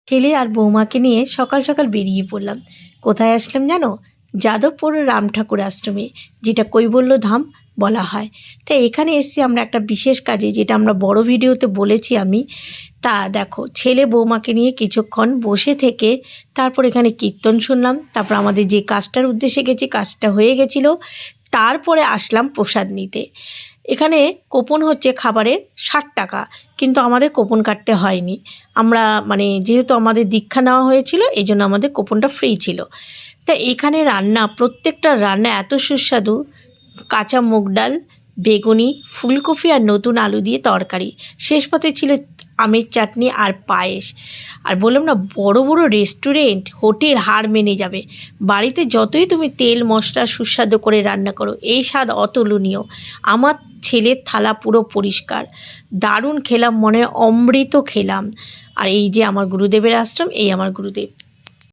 ছেলে আর বৌমাকে নিয়ে সকাল সকাল বেরিয়ে পড়লাম। কোথায় আসলাম জানো? যাদবপুর রাম ঠাকুর আশ্রমে, যেটা কৈবল্য ধাম বলা হয়। তাই এখানে এসেছি আমরা একটা বিশেষ কাজে, যেটা আমরা বড় ভিডিওতে বলেছি আমি। তা দেখো, ছেলে বৌমাকে নিয়ে কিছুক্ষণ বসে থেকে তারপর এখানে কীর্তন শুনলাম। তারপর আমাদের যে কাজটার উদ্দেশ্যে গেছি, কাজটা হয়ে গেছিলো। তারপরে আসলাম প্রসাদ নিতে। এখানে কুপন হচ্ছে খাবারের 60 টাকা, কিন্তু আমাদের কুপন কাটতে হয়নি। আমরা যেহেতু আমাদের দীক্ষা নেওয়া হয়েছিল, এই জন্য আমাদের কুপনটা ফ্রি ছিল। তা এখানে রান্না, প্রত্যেকটা রান্না এত সুস্বাদু। কাঁচা মুগ ডাল, বেগুনি, ফুলকপি আর নতুন আলু দিয়ে তরকারি, শেষ পাতে ছিল আমের চাটনি আর পায়েস। আর বললাম না, বড় বড় রেস্টুরেন্ট, হোটেল হার মেনে যাবে। বাড়িতে যতই তুমি তেল মশলা সুস্বাদু করে রান্না করো, এই স্বাদ অতুলনীয়। আমার ছেলের থালা পুরো পরিষ্কার। দারুণ খেলাম, মনে হয় অমৃত খেলাম। আর এই যে আমার গুরুদেবের আশ্রম, এই আমার গুরুদেব।